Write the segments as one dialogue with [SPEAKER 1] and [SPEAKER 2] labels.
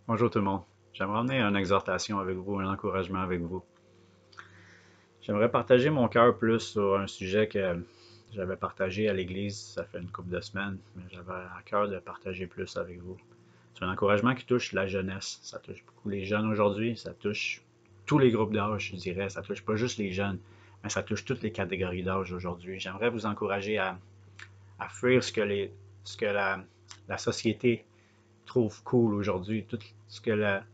[SPEAKER 1] Bonjour tout le monde. J'aimerais emmener une exhortation avec vous, un encouragement avec vous. J'aimerais partager mon cœur plus sur un sujet que j'avais partagé à l'église, ça fait une couple de semaines, mais j'avais à cœur de partager plus avec vous. C'est un encouragement qui touche la jeunesse. Ça touche beaucoup les jeunes aujourd'hui, ça touche tous les groupes d'âge, je dirais. Ça touche pas juste les jeunes, mais ça touche toutes les catégories d'âge aujourd'hui. J'aimerais vous encourager à fuir ce que la société trouve cool aujourd'hui, tout ce que la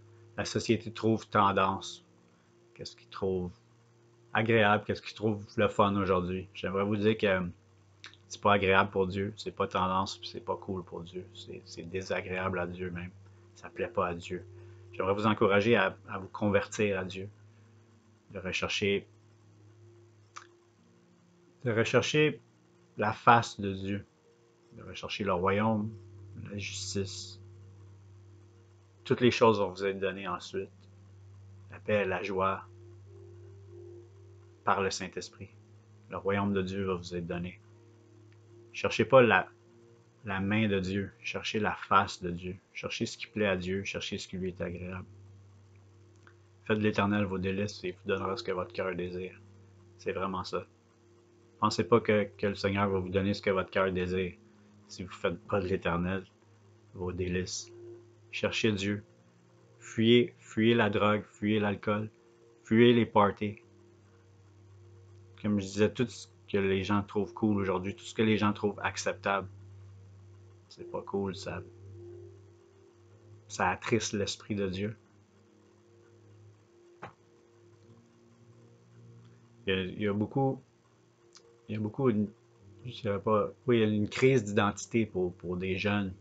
[SPEAKER 1] société trouve tendance, qu'est-ce qu'ils trouvent agréable, qu'est-ce qu'ils trouvent le fun aujourd'hui. J'aimerais vous dire que c'est pas agréable pour Dieu, c'est pas tendance, c'est pas cool pour Dieu, c'est désagréable à Dieu même. Ça plaît pas à Dieu. J'aimerais vous encourager à vous convertir à Dieu, de rechercher, de rechercher la face de Dieu, de rechercher le royaume, la justice. Toutes les choses vont vous être données ensuite. La paix, la joie, par le Saint-Esprit. Le royaume de Dieu va vous être donné. Cherchez pas la main de Dieu, cherchez la face de Dieu. Cherchez ce qui plaît à Dieu, cherchez ce qui lui est agréable. Faites de l'Éternel vos délices et il vous donnera ce que votre cœur désire. C'est vraiment ça. Pensez pas que le Seigneur va vous donner ce que votre cœur désire si vous ne faites pas de l'Éternel vos délices. Cherchez Dieu. Fuyez la drogue, fuyez l'alcool, fuyez les parties. Comme je disais, tout ce que les gens trouvent cool aujourd'hui, tout ce que les gens trouvent acceptable, c'est pas cool, ça attriste l'Esprit de Dieu. Il y a beaucoup, il y a beaucoup, je dirais pas, oui, il y a une crise d'identité pour des jeunes.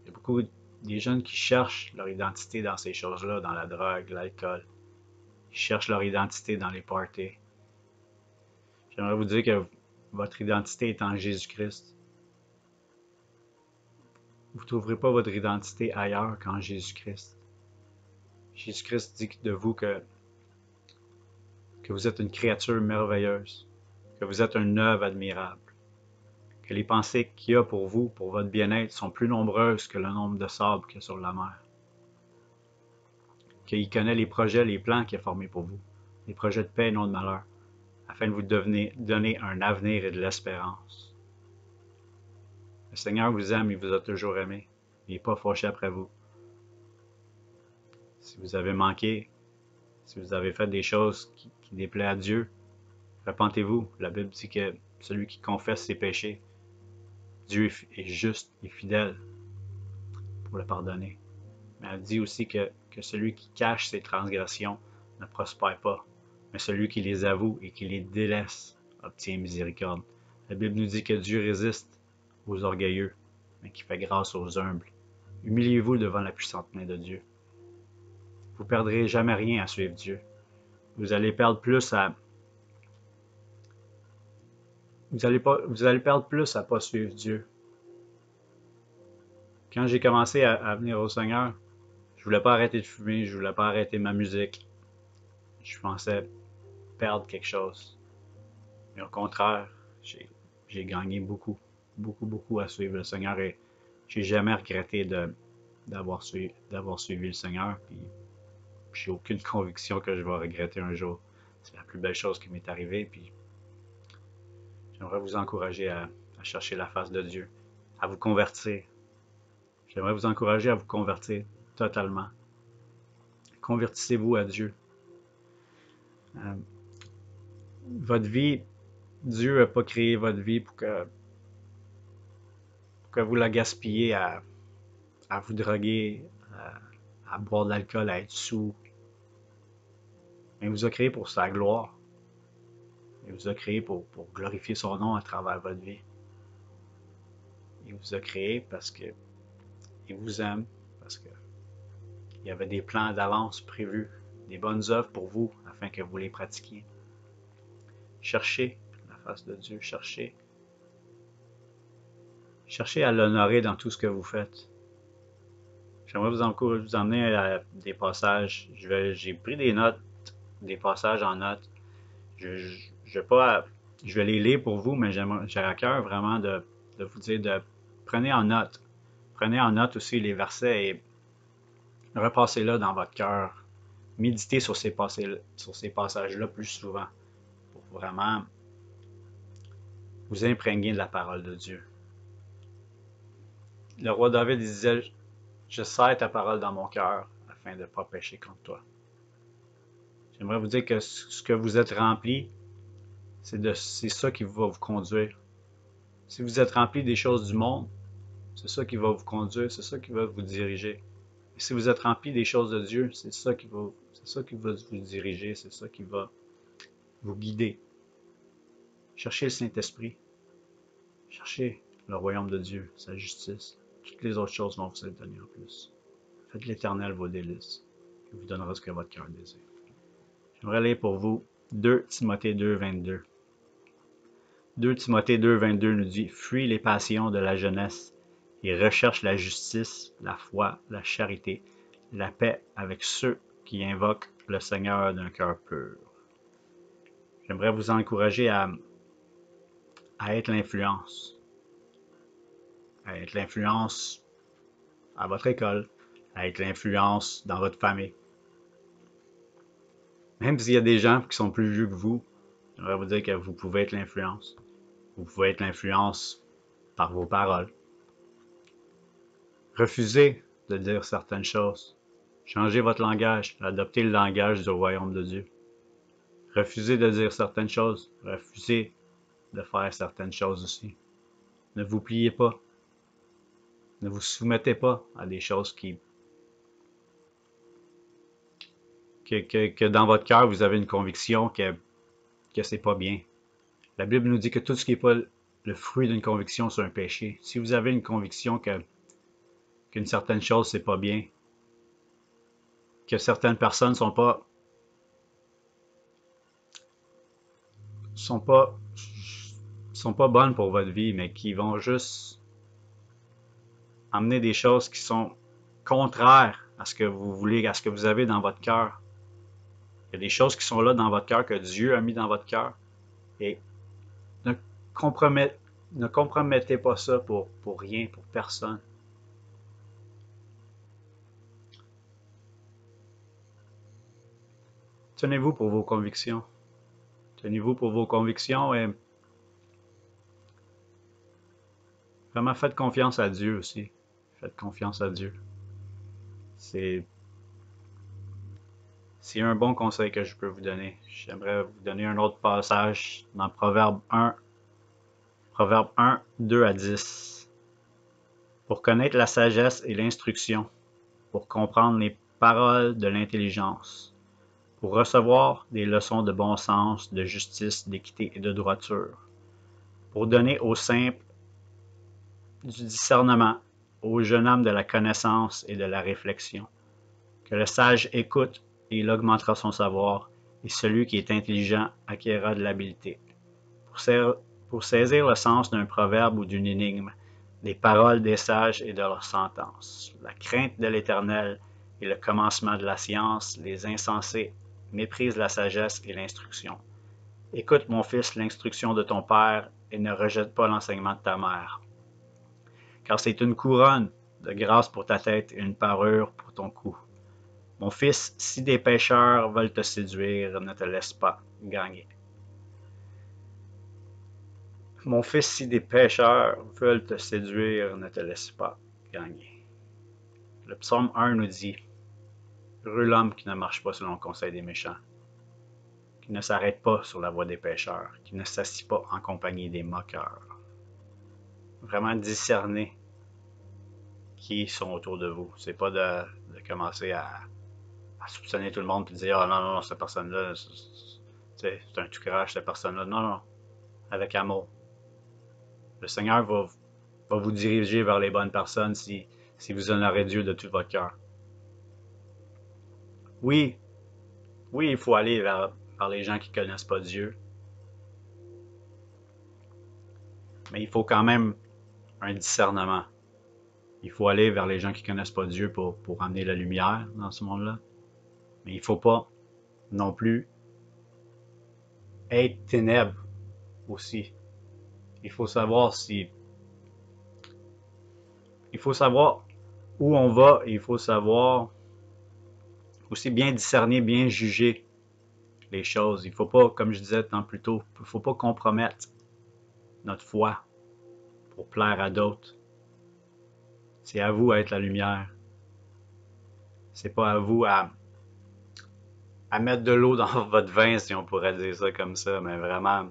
[SPEAKER 1] Il y a beaucoup des jeunes qui cherchent leur identité dans ces choses-là, dans la drogue, l'alcool. Ils cherchent leur identité dans les parties. J'aimerais vous dire que votre identité est en Jésus-Christ. Vous ne trouverez pas votre identité ailleurs qu'en Jésus-Christ. Jésus-Christ dit de vous que vous êtes une créature merveilleuse, que vous êtes une œuvre admirable, que les pensées qu'il y a pour vous, pour votre bien-être, sont plus nombreuses que le nombre de sables qu'il y a sur la mer, qu'il connaît les projets, les plans qu'il a formés pour vous, les projets de paix et non de malheur, afin de vous donner un avenir et de l'espérance. Le Seigneur vous aime, il vous a toujours aimé, il n'est pas fâché après vous. Si vous avez manqué, si vous avez fait des choses qui déplaisent à Dieu, repentez-vous. La Bible dit que celui qui confesse ses péchés, Dieu est juste et fidèle pour le pardonner. Mais elle dit aussi que celui qui cache ses transgressions ne prospère pas, mais celui qui les avoue et qui les délaisse obtient miséricorde. La Bible nous dit que Dieu résiste aux orgueilleux, mais qui fait grâce aux humbles. Humiliez-vous devant la puissante main de Dieu. Vous ne perdrez jamais rien à suivre Dieu. Vous allez perdre plus à vous allez perdre plus à ne pas suivre Dieu. Quand j'ai commencé à venir au Seigneur, je voulais pas arrêter de fumer, je voulais pas arrêter ma musique. Je pensais perdre quelque chose. Mais au contraire, j'ai gagné beaucoup, beaucoup, beaucoup à suivre le Seigneur et j'ai jamais regretté d'avoir suivi le Seigneur. Puis j'ai aucune conviction que je vais regretter un jour. C'est la plus belle chose qui m'est arrivée. Puis j'aimerais vous encourager à chercher la face de Dieu, à vous convertir. J'aimerais vous encourager à vous convertir totalement. Convertissez-vous à Dieu. Euh, votre vie, Dieu n'a pas créé votre vie pour que vous la gaspillez à vous droguer, à boire de l'alcool, à être sous. Mais il vous a créé pour sa gloire. Il vous a créé pour glorifier son nom à travers votre vie. Il vous a créé parce qu'il vous aime, parce qu'il y avait des plans d'avance prévus, des bonnes œuvres pour vous afin que vous les pratiquiez. Cherchez la face de Dieu, cherchez à l'honorer dans tout ce que vous faites. J'aimerais vous emmener à des passages. J'ai pris des notes, des passages en notes. Je vais pas, je vais les lire pour vous, mais j'ai à cœur vraiment de vous dire de prenez en note. Prenez en note aussi les versets et repassez-le dans votre cœur. Méditez sur ces passages-là plus souvent pour vraiment vous imprégner de la parole de Dieu. Le roi David disait, je serre ta parole dans mon cœur afin de ne pas pécher contre toi. J'aimerais vous dire que ce que vous êtes rempli, c'est ça qui va vous conduire. Si vous êtes rempli des choses du monde, c'est ça qui va vous conduire, c'est ça qui va vous diriger. Et si vous êtes rempli des choses de Dieu, c'est ça qui va vous diriger, c'est ça qui va vous guider. Cherchez le Saint-Esprit. Cherchez le royaume de Dieu, sa justice. Toutes les autres choses vont vous être données en plus. Faites l'Éternel vos délices. Il vous donnera ce que votre cœur désire. J'aimerais lire pour vous 2 Timothée 2, 22. 2 Timothée 2, 22 nous dit « Fuis les passions de la jeunesse et recherche la justice, la foi, la charité, la paix avec ceux qui invoquent le Seigneur d'un cœur pur. » J'aimerais vous encourager à être l'influence. À être l'influence à votre école, à être l'influence dans votre famille. Même s'il y a des gens qui sont plus vieux que vous, j'aimerais vous dire que vous pouvez être l'influence. Vous pouvez être l'influence par vos paroles. Refusez de dire certaines choses. Changez votre langage, adoptez le langage du royaume de Dieu. Refusez de dire certaines choses, refusez de faire certaines choses aussi. Ne vous pliez pas. Ne vous soumettez pas à des choses que dans votre cœur, vous avez une conviction que c'est pas bien. La Bible nous dit que tout ce qui n'est pas le fruit d'une conviction, c'est un péché. Si vous avez une conviction qu'une certaine chose, c'est pas bien, que certaines personnes sont pas bonnes pour votre vie, mais qui vont juste amener des choses qui sont contraires à ce que vous voulez, à ce que vous avez dans votre cœur. Il y a des choses qui sont là dans votre cœur, que Dieu a mis dans votre cœur. Et ne compromettez pas ça pour rien, pour personne. Tenez-vous pour vos convictions. Tenez-vous pour vos convictions et vraiment faites confiance à Dieu aussi. Faites confiance à Dieu. C'est un bon conseil que je peux vous donner. J'aimerais vous donner un autre passage dans Proverbe 1, 2 à 10. Pour connaître la sagesse et l'instruction, pour comprendre les paroles de l'intelligence, pour recevoir des leçons de bon sens, de justice, d'équité et de droiture, pour donner aux simples du discernement, au jeune homme de la connaissance et de la réflexion. Que le sage écoute et il augmentera son savoir, et celui qui est intelligent acquérera de l'habileté. Pour saisir le sens d'un proverbe ou d'une énigme, les paroles des sages et de leurs sentences. La crainte de l'Éternel est le commencement de la science, les insensés méprisent la sagesse et l'instruction. Écoute, mon fils, l'instruction de ton père, et ne rejette pas l'enseignement de ta mère. Car c'est une couronne de grâce pour ta tête et une parure pour ton cou. Mon fils, si des pécheurs veulent te séduire, ne te laisse pas gagner. Mon fils, si des pécheurs veulent te séduire, ne te laisse pas gagner. Le psaume 1 nous dit, heureux l'homme qui ne marche pas selon le conseil des méchants, qui ne s'arrête pas sur la voie des pécheurs, qui ne s'assit pas en compagnie des moqueurs. Vraiment discerner qui sont autour de vous. C'est pas de commencer à soupçonner tout le monde et de dire, ah non, non, cette personne-là, c'est un tout crache, cette personne-là. Non, non, avec amour. Le Seigneur va vous diriger vers les bonnes personnes si vous honorez Dieu de tout votre cœur. Oui, il faut aller vers les gens qui ne connaissent pas Dieu. Mais il faut quand même un discernement. Il faut aller vers les gens qui ne connaissent pas Dieu pour amener la lumière dans ce monde-là. Mais il ne faut pas non plus être ténèbres aussi. Il faut savoir où on va et il faut savoir aussi bien discerner, bien juger les choses. Il ne faut pas, comme je disais tant plus tôt, il ne faut pas compromettre notre foi pour plaire à d'autres. C'est à vous à être la lumière. C'est pas à vous à mettre de l'eau dans votre vin, si on pourrait dire ça comme ça, mais vraiment,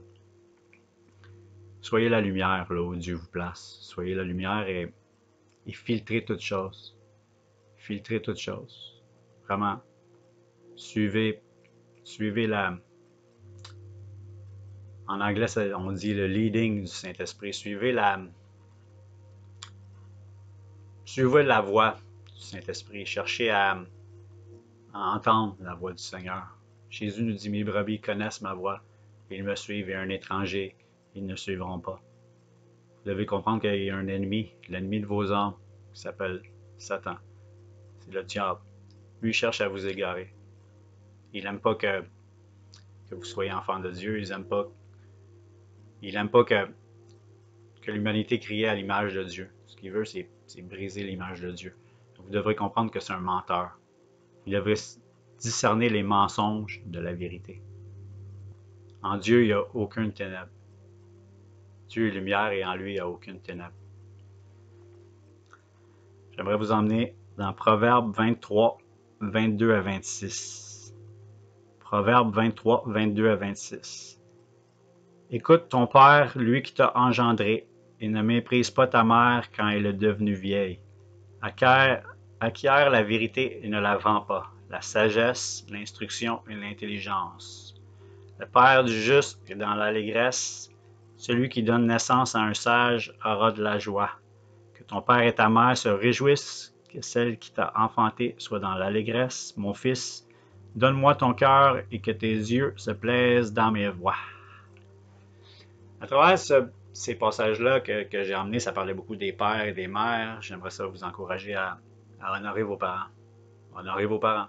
[SPEAKER 1] soyez la lumière là où Dieu vous place. Soyez la lumière et filtrez toutes choses. Filtrez toutes choses. Vraiment, suivez, suivez la... En anglais, on dit le leading du Saint-Esprit. Suivez la voix du Saint-Esprit. Cherchez à entendre la voix du Seigneur. Jésus nous dit, mes brebis connaissent ma voix, ils me suivent, et un étranger, ils ne suivront pas. Vous devez comprendre qu'il y a un ennemi, l'ennemi de vos âmes, qui s'appelle Satan. C'est le diable. Lui, il cherche à vous égarer. Il n'aime pas que vous soyez enfant de Dieu, il n'aime pas que l'humanité criait à l'image de Dieu. Ce qu'il veut, c'est briser l'image de Dieu. Vous devrez comprendre que c'est un menteur. Il devrait discerner les mensonges de la vérité. En Dieu, il n'y a aucune ténèbre. Dieu est lumière et en lui, il n'y a aucune ténèbre. J'aimerais vous emmener dans Proverbe 23, 22 à 26. Proverbe 23, 22 à 26. Écoute ton père, lui qui t'a engendré, et ne méprise pas ta mère quand elle est devenue vieille. Acquiert la vérité et ne la vends pas, la sagesse, l'instruction et l'intelligence. Le père du juste est dans l'allégresse, celui qui donne naissance à un sage aura de la joie. Que ton père et ta mère se réjouissent, que celle qui t'a enfanté soit dans l'allégresse. Mon fils, donne-moi ton cœur et que tes yeux se plaisent dans mes voies. À travers ces passages-là que j'ai emmenés, ça parlait beaucoup des pères et des mères. J'aimerais ça vous encourager à honorer vos parents. Honorez vos parents.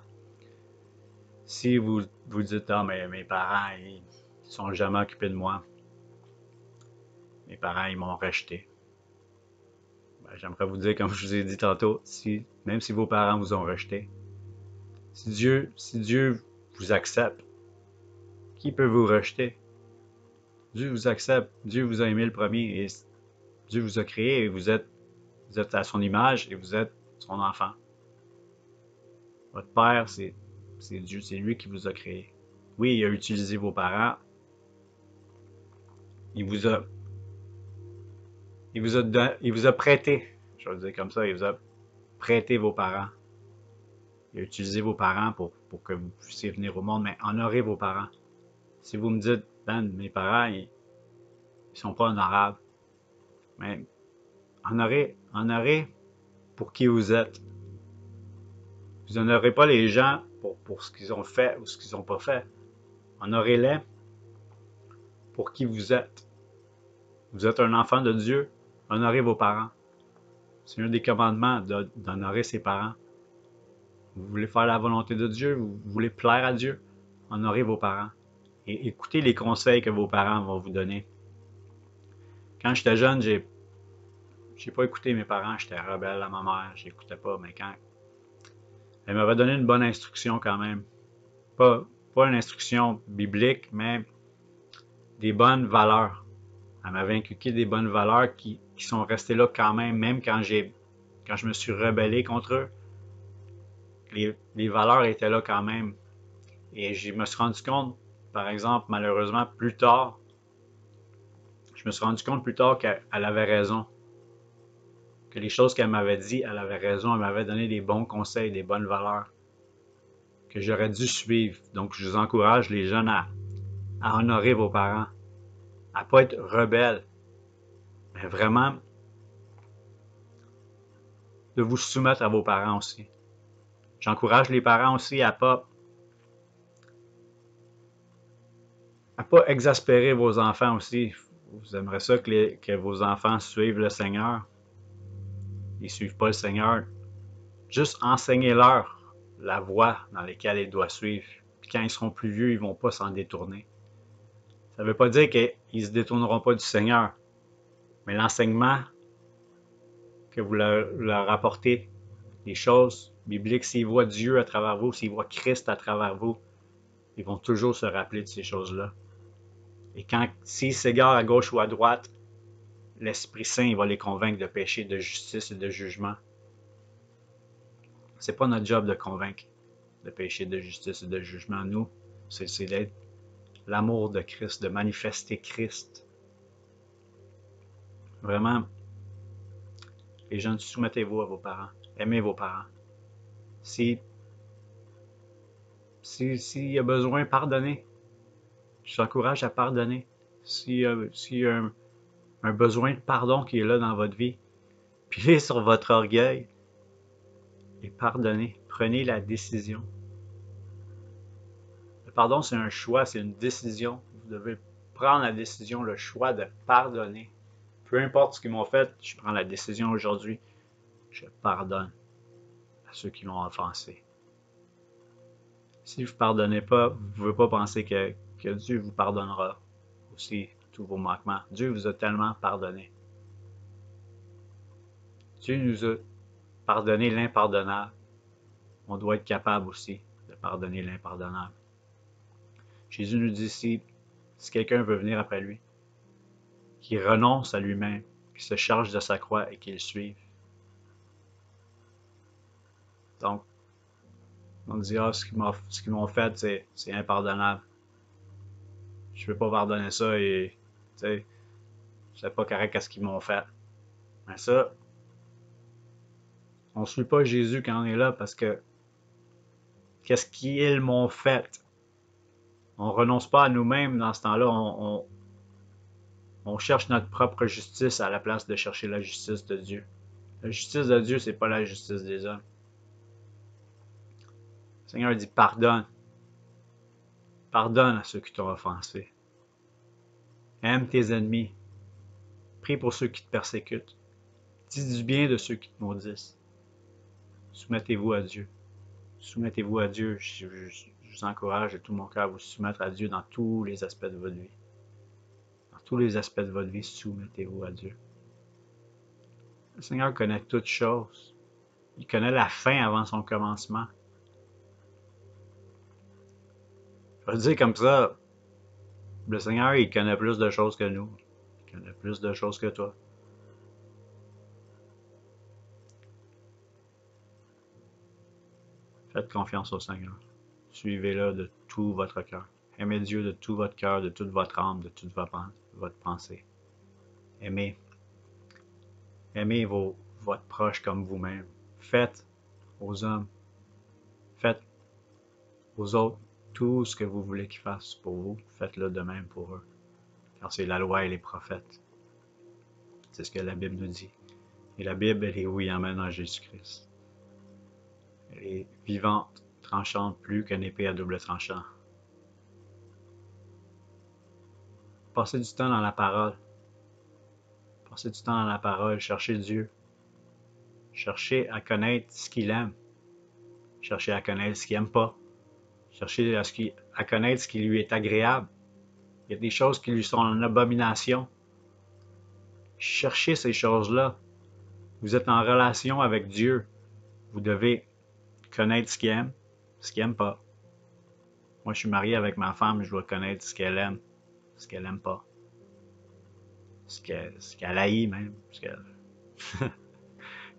[SPEAKER 1] Si vous vous dites, ah, mais mes parents, ils sont jamais occupés de moi. Mes parents, ils m'ont rejeté. Ben, j'aimerais vous dire, comme je vous ai dit tantôt, même si vos parents vous ont rejeté, si Dieu vous accepte, qui peut vous rejeter? Dieu vous accepte, Dieu vous a aimé le premier et Dieu vous a créé et vous êtes à son image et vous êtes son enfant. Votre Père, c'est Dieu, c'est lui qui vous a créé. Oui, il a utilisé vos parents. Il vous a prêté, je vais le dire comme ça, il vous a prêté vos parents. Il a utilisé vos parents pour que vous puissiez venir au monde, mais honorez vos parents. Si vous me dites, Ben, mes parents, ils sont pas honorables, mais honorez pour qui vous êtes. Vous n'honorez pas les gens pour ce qu'ils ont fait ou ce qu'ils n'ont pas fait. Honorez-les pour qui vous êtes. Vous êtes un enfant de Dieu, honorez vos parents. C'est un des commandements d'honorer ses parents. Vous voulez faire la volonté de Dieu, vous voulez plaire à Dieu, honorez vos parents. Et écoutez les conseils que vos parents vont vous donner. Quand j'étais jeune, j'ai pas écouté mes parents, j'étais rebelle à ma mère, j'écoutais pas, mais quand elle m'avait donné une bonne instruction quand même. Pas une instruction biblique, mais des bonnes valeurs. Elle m'avait inculqué des bonnes valeurs qui sont restées là quand même quand je me suis rebellé contre eux. Les valeurs étaient là quand même. Et je me suis rendu compte, par exemple, malheureusement, plus tard, je me suis rendu compte plus tard qu'elle avait raison. Que les choses qu'elle m'avait dit, elle avait raison. Elle m'avait donné des bons conseils, des bonnes valeurs que j'aurais dû suivre. Donc, je vous encourage, les jeunes, à honorer vos parents, à ne pas être rebelles, mais vraiment de vous soumettre à vos parents aussi. J'encourage les parents aussi à pas exaspérer vos enfants aussi. Vous aimeriez ça que vos enfants suivent le Seigneur. Ils ne suivent pas le Seigneur. Juste enseignez-leur la voie dans laquelle ils doivent suivre. Puis quand ils seront plus vieux, ils ne vont pas s'en détourner. Ça ne veut pas dire qu'ils ne se détourneront pas du Seigneur. Mais l'enseignement que vous leur apportez, les choses biblique, s'ils voient Dieu à travers vous, s'ils voient Christ à travers vous, ils vont toujours se rappeler de ces choses-là. Et s'ils s'égarent à gauche ou à droite, l'Esprit Saint il va les convaincre de péché, de justice et de jugement. C'est pas notre job de convaincre de péché, de justice et de jugement. Nous, c'est d'être l'amour de Christ, de manifester Christ. Vraiment, les jeunes, soumettez-vous à vos parents. Aimez vos parents. S'il y a besoin, pardonnez. Je vous encourage à pardonner. S'il y a un besoin de pardon qui est là dans votre vie, pilez sur votre orgueil et pardonnez. Prenez la décision. Le pardon, c'est un choix, c'est une décision. Vous devez prendre la décision, le choix de pardonner. Peu importe ce qu'ils m'ont fait, je prends la décision aujourd'hui. Je pardonne à ceux qui m'ont offensé. Si vous ne pardonnez pas, vous ne pouvez pas penser que Dieu vous pardonnera aussi tous vos manquements. Dieu vous a tellement pardonné. Dieu nous a pardonné l'impardonnable. On doit être capable aussi de pardonner l'impardonnable. Jésus nous dit si quelqu'un veut venir après lui, qu'il renonce à lui-même, qu'il se charge de sa croix et qu'il le suive. Donc, on dit, ce qu'ils m'ont fait, c'est impardonnable. Je ne peux pas pardonner ça et, tu sais, c'est pas correct à ce qu'ils m'ont fait. Mais ça, on ne suit pas Jésus quand on est là parce que qu'est-ce qu'ils m'ont fait? On ne renonce pas à nous-mêmes dans ce temps-là. On cherche notre propre justice à la place de chercher la justice de Dieu. La justice de Dieu, c'est pas la justice des hommes. Le Seigneur dit pardonne. Pardonne à ceux qui t'ont offensé. Aime tes ennemis. Prie pour ceux qui te persécutent. Dis du bien de ceux qui te maudissent. Soumettez-vous à Dieu. Soumettez-vous à Dieu. Je vous encourage de tout mon cœur à vous soumettre à Dieu dans tous les aspects de votre vie. Dans tous les aspects de votre vie, soumettez-vous à Dieu. Le Seigneur connaît toutes choses. Il connaît la fin avant son commencement. Je vais le dire comme ça, le Seigneur, il connaît plus de choses que nous. Il connaît plus de choses que toi. Faites confiance au Seigneur. Suivez-le de tout votre cœur. Aimez Dieu de tout votre cœur, de toute votre âme, de toute votre pensée. Aimez. Aimez votre proche comme vous-même. Faites aux hommes, faites aux autres tout ce que vous voulez qu'ils fassent pour vous. Faites-le de même pour eux. Car c'est la loi et les prophètes. C'est ce que la Bible nous dit. Et la Bible, elle est oui, amen en Jésus-Christ. Elle est vivante, tranchante plus qu'une épée à double tranchant. Passez du temps dans la parole. Passez du temps dans la parole. Cherchez Dieu. Cherchez à connaître ce qu'il aime. Cherchez à connaître ce qu'il n'aime pas. Cherchez à connaître ce qui lui est agréable. Il y a des choses qui lui sont en abomination. Cherchez ces choses-là. Vous êtes en relation avec Dieu. Vous devez connaître ce qu'il aime, ce qu'il n'aime pas. Moi, je suis marié avec ma femme, je dois connaître ce qu'elle aime, ce qu'elle n'aime pas. Ce qu'elle haït même.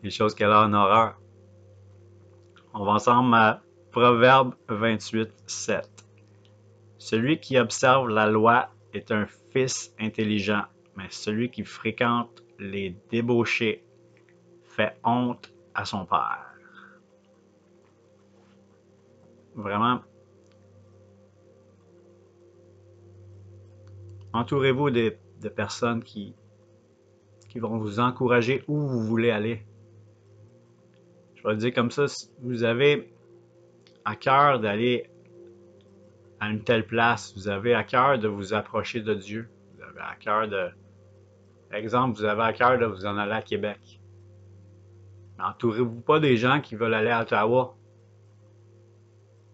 [SPEAKER 1] Les choses qu'elle a en horreur. On va ensemble à Proverbe 28, 7. Celui qui observe la loi est un fils intelligent, mais celui qui fréquente les débauchés fait honte à son père. Vraiment, entourez-vous de personnes qui vont vous encourager où vous voulez aller. Je vais le dire comme ça, si vous avez à cœur d'aller à une telle place, vous avez à cœur de vous approcher de Dieu, vous avez à cœur de... Par exemple, vous avez à cœur de vous en aller à Québec. Mais entourez-vous pas des gens qui veulent aller à Ottawa.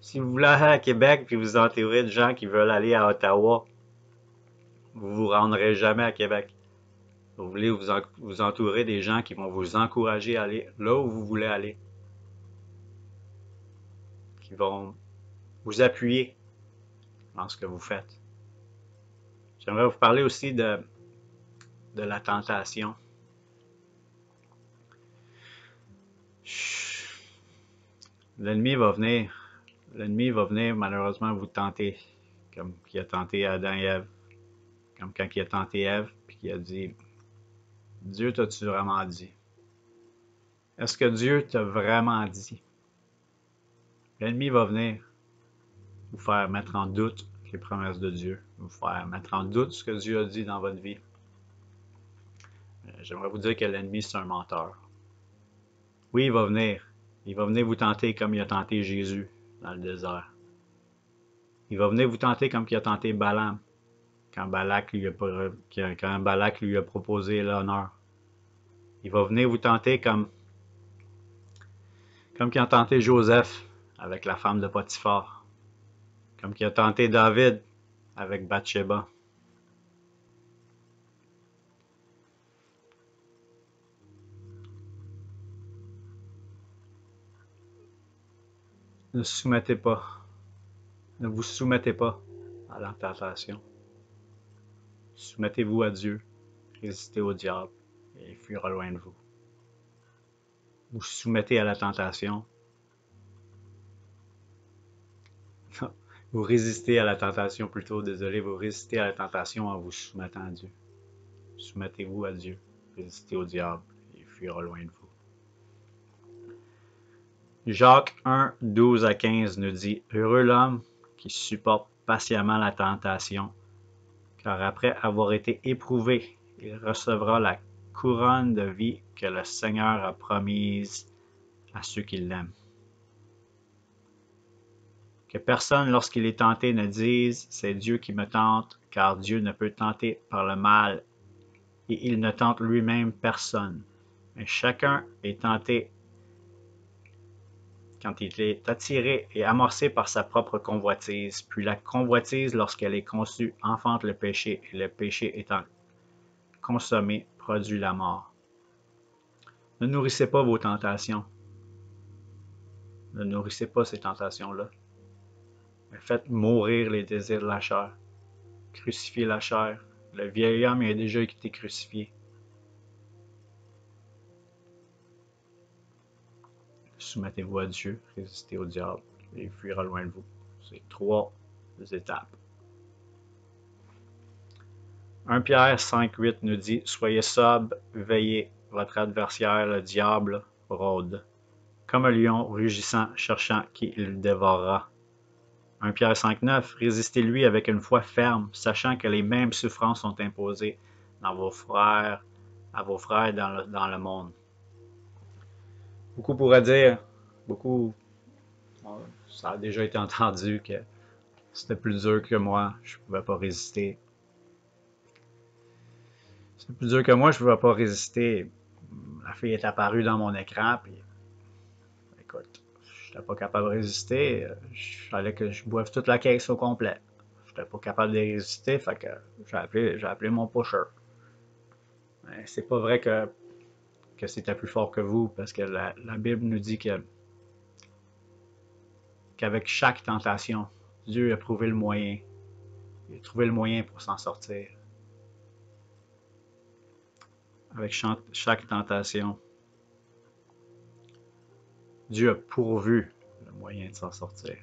[SPEAKER 1] Si vous voulez aller à Québec puis vous entourez de gens qui veulent aller à Ottawa, vous vous rendrez jamais à Québec. Vous voulez vous entourer des gens qui vont vous encourager à aller là où vous voulez aller. qui vont vous appuyer dans ce que vous faites. J'aimerais vous parler aussi de la tentation. L'ennemi va venir malheureusement vous tenter, comme il a tenté Adam et Ève, comme quand il a tenté Ève, puis qu'il a dit, Dieu t'as-tu vraiment dit? Est-ce que Dieu t'a vraiment dit? L'ennemi va venir vous faire mettre en doute les promesses de Dieu, vous faire mettre en doute ce que Dieu a dit dans votre vie. J'aimerais vous dire que l'ennemi, c'est un menteur. Oui, il va venir. Il va venir vous tenter comme il a tenté Jésus dans le désert. Il va venir vous tenter comme il a tenté Balaam, quand Balak lui a proposé l'honneur. Il va venir vous tenter comme il a tenté Joseph avec la femme de Potiphar, comme il a tenté David avec Bathsheba. Ne vous soumettez pas à la tentation. Soumettez-vous à Dieu, résistez au diable et il fuira loin de vous. Vous soumettez à la tentation. Vous résistez à la tentation plutôt, désolé, vous résistez à la tentation en vous soumettant à Dieu. Soumettez-vous à Dieu, résistez au diable et il fuira loin de vous. Jacques 1, 12 à 15 nous dit « Heureux l'homme qui supporte patiemment la tentation, car après avoir été éprouvé, il recevra la couronne de vie que le Seigneur a promise à ceux qui l'aiment. » Que personne, lorsqu'il est tenté, ne dise « C'est Dieu qui me tente », car Dieu ne peut tenter par le mal, et il ne tente lui-même personne. Mais chacun est tenté quand il est attiré et amorcé par sa propre convoitise. Puis la convoitise, lorsqu'elle est conçue, enfante le péché, et le péché étant consommé, produit la mort. Ne nourrissez pas vos tentations. Ne nourrissez pas ces tentations-là. Mais faites mourir les désirs de la chair. Crucifiez la chair. Le vieil homme a déjà été crucifié. Soumettez-vous à Dieu, résistez au diable, et il fuira loin de vous. C'est 3 étapes. 1 Pierre 5,8 nous dit « Soyez sobres, veillez, votre adversaire, le diable, rôde, comme un lion rugissant, cherchant qui il dévorera. » 1 Pierre 5,9 « Résistez-lui avec une foi ferme, sachant que les mêmes souffrances sont imposées à vos frères dans le monde. » Beaucoup pourraient dire, ça a déjà été entendu que c'était plus dur que moi, je ne pouvais pas résister. C'était plus dur que moi, je ne pouvais pas résister. La fille est apparue dans mon écran, puis écoute, je n'étais pas capable de résister. Il fallait que je boive toute la caisse au complet. Je n'étais pas capable de résister, fait que j'ai appelé mon pusher. Mais c'est pas vrai que c'était plus fort que vous, parce que la Bible nous dit qu'avec chaque tentation, Dieu a trouvé le moyen. Il a trouvé le moyen pour s'en sortir. Avec chaque tentation, Dieu a pourvu le moyen de s'en sortir.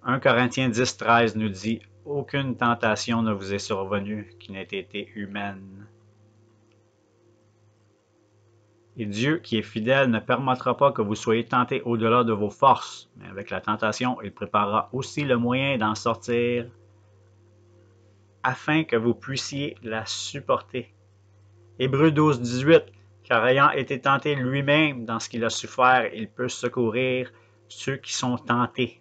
[SPEAKER 1] 1 Corinthiens 10, 13 nous dit « Aucune tentation ne vous est survenue qui n'ait été humaine. Et Dieu, qui est fidèle, ne permettra pas que vous soyez tentés au-delà de vos forces, mais avec la tentation, il préparera aussi le moyen d'en sortir afin que vous puissiez la supporter. » Hébreux 12, 18 « Car ayant été tenté lui-même dans ce qu'il a souffert, il peut secourir ceux qui sont tentés. »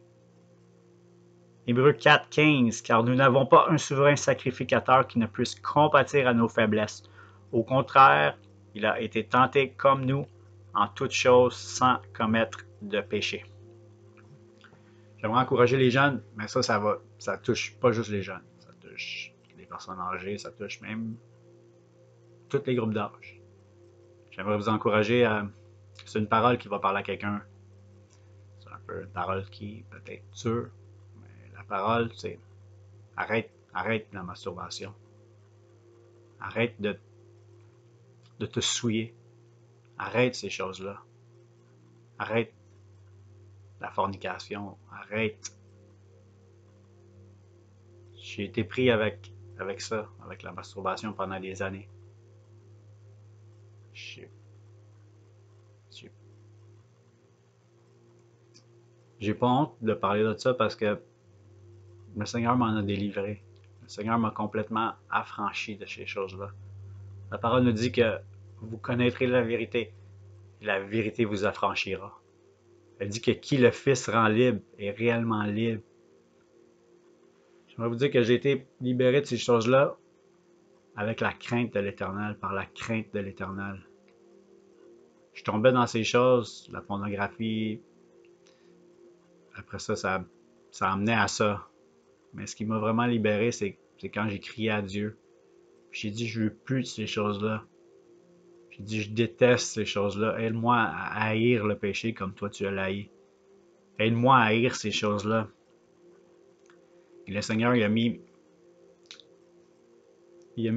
[SPEAKER 1] Hébreux 4, 15 « Car nous n'avons pas un souverain sacrificateur qui ne puisse compatir à nos faiblesses. Au contraire, il a été tenté comme nous, en toutes choses, sans commettre de péché. » J'aimerais encourager les jeunes, mais ça touche pas juste les jeunes. Ça touche les personnes âgées, ça touche même tous les groupes d'âge. J'aimerais vous encourager à... C'est une parole qui va parler à quelqu'un Une parole qui est peut-être dure, mais la parole, c'est arrête la masturbation. Arrête de te souiller. Arrête ces choses-là. Arrête la fornication. Arrête. J'ai été pris avec ça, avec la masturbation pendant des années. J'ai j'ai pas honte de parler de ça parce que le Seigneur m'en a délivré. Le Seigneur m'a complètement affranchi de ces choses-là. La parole nous dit que vous connaîtrez la vérité et la vérité vous affranchira. Elle dit que qui le Fils rend libre est réellement libre. J'aimerais vous dire que j'ai été libéré de ces choses-là avec la crainte de l'Éternel, par la crainte de l'Éternel. Je tombais dans ces choses, la pornographie, après ça amenait à ça. Mais ce qui m'a vraiment libéré, c'est quand j'ai crié à Dieu. J'ai dit, je veux plus de ces choses-là. J'ai dit, je déteste ces choses-là. Aide-moi à haïr le péché comme toi tu as haï. Aide-moi à haïr ces choses-là. Et le Seigneur, il a mis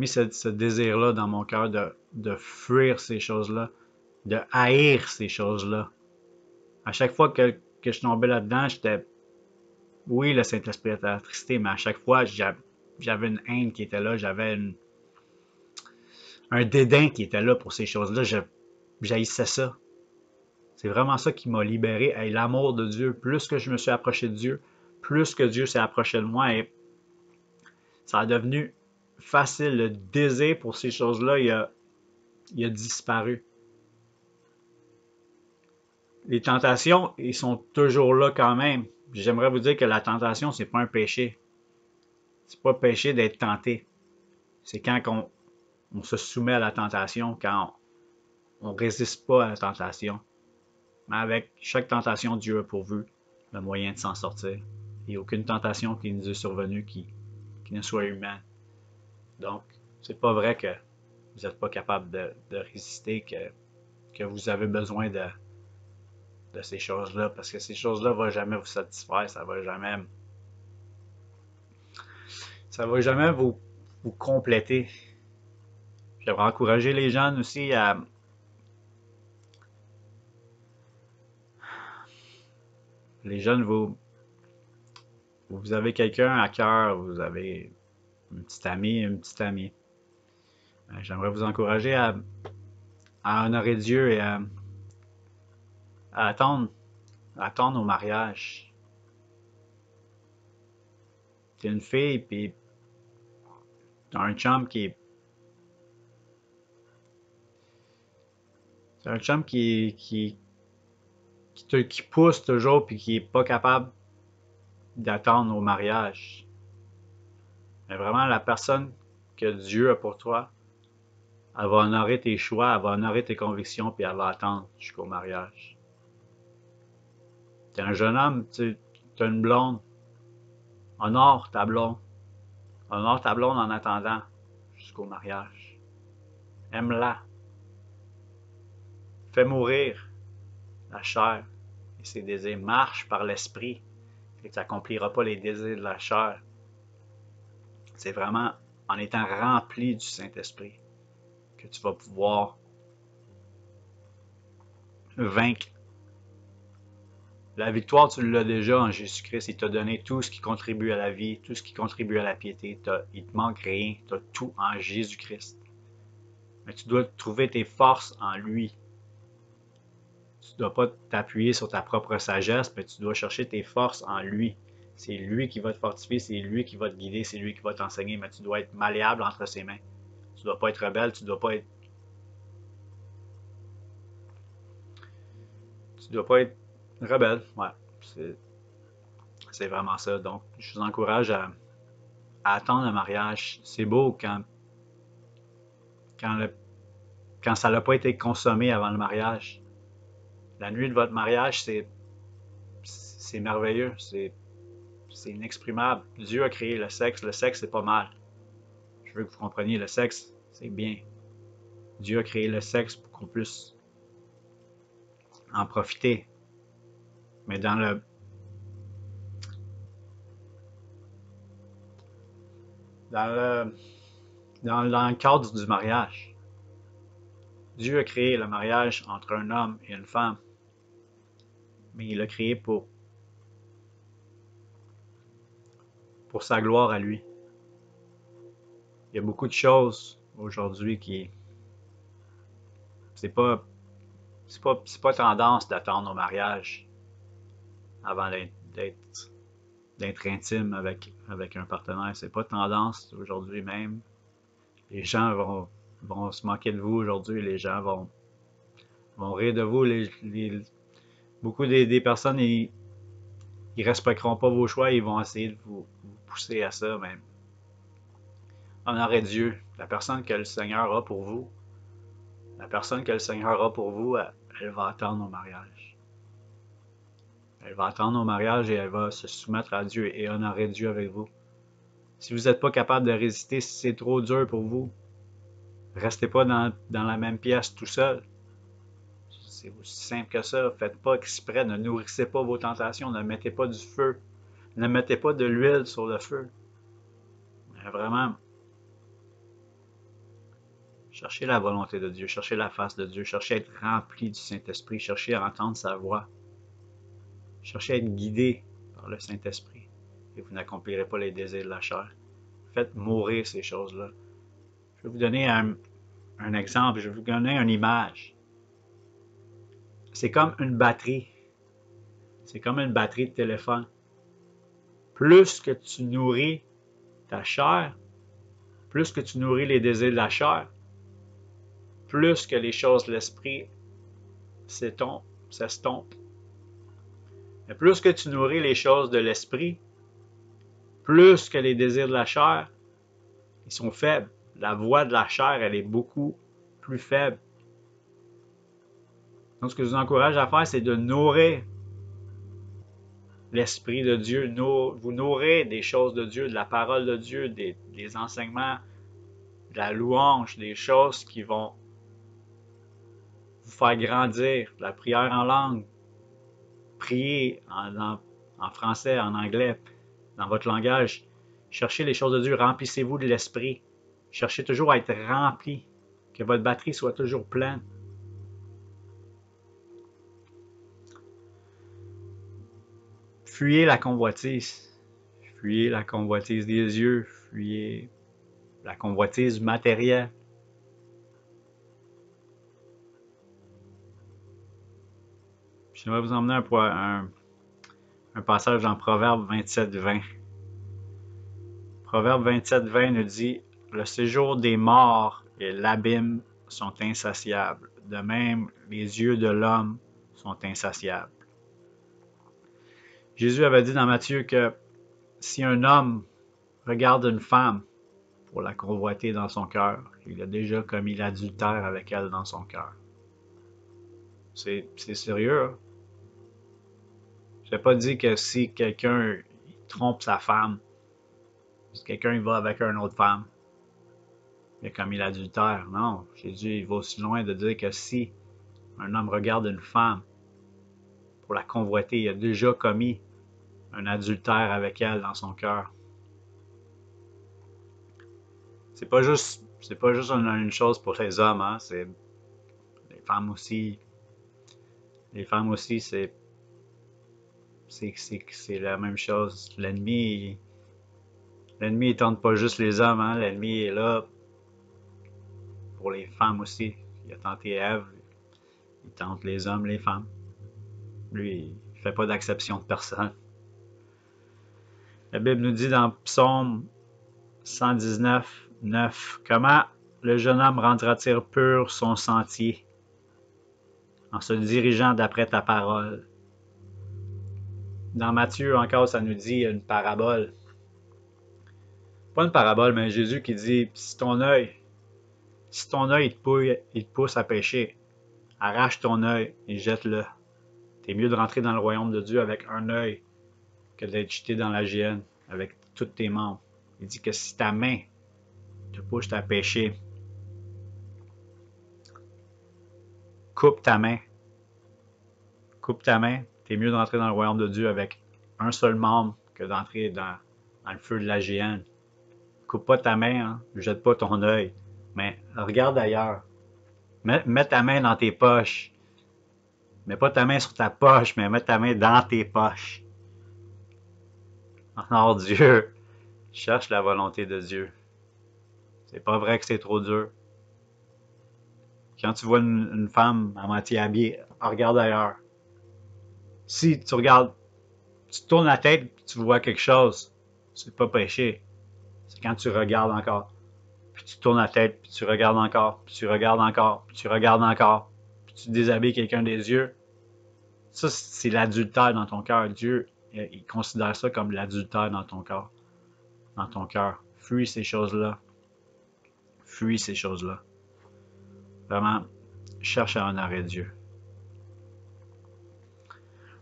[SPEAKER 1] ce désir-là dans mon cœur de fuir ces choses-là, de haïr ces choses-là. À chaque fois que je tombais là-dedans, oui, le Saint-Esprit était attristé, mais à chaque fois, j'avais une haine qui était là, j'avais un dédain qui était là pour ces choses-là. J'haïssais ça. C'est vraiment ça qui m'a libéré. Et l'amour de Dieu, plus que je me suis approché de Dieu, plus que Dieu s'est approché de moi, et ça a devenu facile. Le désir pour ces choses-là, il a disparu. Les tentations, ils sont toujours là quand même. J'aimerais vous dire que la tentation, c'est pas un péché. C'est pas un péché d'être tenté. C'est quand on se soumet à la tentation, quand on résiste pas à la tentation. Mais avec chaque tentation, Dieu a pourvu le moyen de s'en sortir. Il n'y a aucune tentation qui nous est survenue qui ne soit humaine. Donc, c'est pas vrai que vous n'êtes pas capable de résister, que vous avez besoin de ces choses-là, parce que ces choses-là ne vont jamais vous satisfaire, ça va jamais vous compléter. J'aimerais encourager les jeunes aussi à les jeunes, vous avez quelqu'un à cœur, vous avez un petit ami, une petite amie. J'aimerais vous encourager à honorer Dieu et à attendre au mariage. T'es une fille, puis t'as un chum c'est un chum qui pousse toujours, puis qui est pas capable d'attendre au mariage. Mais vraiment, la personne que Dieu a pour toi, elle va honorer tes choix, elle va honorer tes convictions, puis elle va attendre jusqu'au mariage. T'es un jeune homme, t'as une blonde, honore ta blonde. Honore ta blonde en attendant jusqu'au mariage. Aime-la. Fais mourir la chair et ses désirs. Marche par l'esprit et tu n'accompliras pas les désirs de la chair. C'est vraiment en étant rempli du Saint-Esprit que tu vas pouvoir vaincre. La victoire, tu l'as déjà en Jésus-Christ. Il t'a donné tout ce qui contribue à la vie, tout ce qui contribue à la piété. Il te manque rien. Tu as tout en Jésus-Christ. Mais tu dois trouver tes forces en lui. Tu ne dois pas t'appuyer sur ta propre sagesse, mais tu dois chercher tes forces en lui. C'est lui qui va te fortifier, c'est lui qui va te guider, c'est lui qui va t'enseigner, mais tu dois être malléable entre ses mains. Tu ne dois pas être rebelle, tu dois pas être rebelle. Ouais, c'est vraiment ça. Donc, je vous encourage à attendre le mariage. C'est beau quand, le, quand ça n'a pas été consommé avant le mariage. La nuit de votre mariage, c'est merveilleux, c'est inexprimable. Dieu a créé le sexe c'est pas mal. Je veux que vous compreniez, le sexe, c'est bien. Dieu a créé le sexe pour qu'on puisse en profiter. Mais dans le cadre du mariage, Dieu a créé le mariage entre un homme et une femme, mais il l'a créé pour sa gloire à lui. Il y a beaucoup de choses aujourd'hui qui c'est pas tendance d'attendre au mariage avant d'être intime avec un partenaire. C'est pas tendance aujourd'hui même. Les gens vont se moquer de vous aujourd'hui. Les gens vont rire de vous. Beaucoup des personnes, ils respecteront pas vos choix. Ils vont essayer de vous pousser à ça. Mais honorez Dieu. La personne que le Seigneur a pour vous, elle va attendre au mariage. Elle va attendre au mariage et elle va se soumettre à Dieu et honorer Dieu avec vous. Si vous n'êtes pas capable de résister, si c'est trop dur pour vous, restez pas dans la même pièce tout seul. C'est aussi simple que ça. Faites pas exprès, ne nourrissez pas vos tentations, ne mettez pas du feu, ne mettez pas de l'huile sur le feu. Mais vraiment, cherchez la volonté de Dieu, cherchez la face de Dieu, cherchez à être rempli du Saint-Esprit, cherchez à entendre sa voix, cherchez à être guidé par le Saint-Esprit et vous n'accomplirez pas les désirs de la chair. Faites mourir ces choses-là. Je vais vous donner un exemple, je vais vous donner une image. C'est comme une batterie. C'est comme une batterie de téléphone. Plus que tu nourris ta chair, plus que tu nourris les désirs de la chair, plus que les choses de l'esprit s'estompent. Mais plus que tu nourris les choses de l'esprit, plus que les désirs de la chair, ils sont faibles. La voix de la chair, elle est beaucoup plus faible. Donc, ce que je vous encourage à faire, c'est de nourrir l'Esprit de Dieu. Vous nourrir des choses de Dieu, de la parole de Dieu, des enseignements, de la louange, des choses qui vont vous faire grandir, de la prière en langue, prier en français, en anglais, dans votre langage. Cherchez les choses de Dieu, remplissez-vous de l'Esprit. Cherchez toujours à être rempli, que votre batterie soit toujours pleine. Fuyez la convoitise. Fuyez la convoitise des yeux. Fuyez la convoitise matérielle. J'aimerais vous emmener un passage dans Proverbe 27-20. Proverbe 27-20 nous dit « Le séjour des morts et l'abîme sont insatiables. De même, les yeux de l'homme sont insatiables. » Jésus avait dit dans Matthieu que si un homme regarde une femme pour la convoiter dans son cœur, il a déjà commis l'adultère avec elle dans son cœur. C'est sérieux, hein? Je n'ai pas dit que si quelqu'un trompe sa femme, si quelqu'un va avec une autre femme, il a commis l'adultère. Non, Jésus il va aussi loin de dire que si un homme regarde une femme pour la convoiter, il a déjà commis un adultère avec elle dans son cœur. C'est pas juste une chose pour les hommes, hein? C'est les femmes aussi. Les femmes aussi, c'est la même chose. L'ennemi, il tente pas juste les hommes, hein? L'ennemi est là pour les femmes aussi. Il a tenté Ève, il tente les hommes, les femmes. Lui, il fait pas d'acception de personne. La Bible nous dit dans Psaume 119, 9, « Comment le jeune homme rendra-t-il pur son sentier en se dirigeant d'après ta parole? » Dans Matthieu encore, ça nous dit une parabole. Pas une parabole, mais Jésus qui dit, si ton œil il te pousse à pécher, arrache ton œil et jette-le. T'es mieux de rentrer dans le royaume de Dieu avec un œil que d'être jeté dans la géhenne avec tous tes membres. Il dit que si ta main te pousse à pécher, coupe ta main. Coupe ta main, T'es mieux d'entrer dans le royaume de Dieu avec un seul membre que d'entrer dans le feu de la géhenne. Coupe pas ta main, hein, jette pas ton œil, mais regarde ailleurs. Mets ta main dans tes poches. Mets pas ta main sur ta poche, mais mets ta main dans tes poches. Oh Dieu, cherche la volonté de Dieu. C'est pas vrai que c'est trop dur. Quand tu vois une femme à moitié habillée, regarde ailleurs. Si tu regardes, tu tournes la tête et tu vois quelque chose, c'est pas péché. C'est quand tu regardes encore. Puis tu tournes la tête, puis tu regardes encore, puis tu regardes encore, puis tu regardes encore, puis tu déshabilles quelqu'un des yeux. Ça, c'est l'adultère dans ton cœur. Dieu, il considère ça comme l'adultère dans ton corps, dans ton cœur. Fuis ces choses-là. Fuis ces choses-là. Vraiment, cherche à honorer Dieu.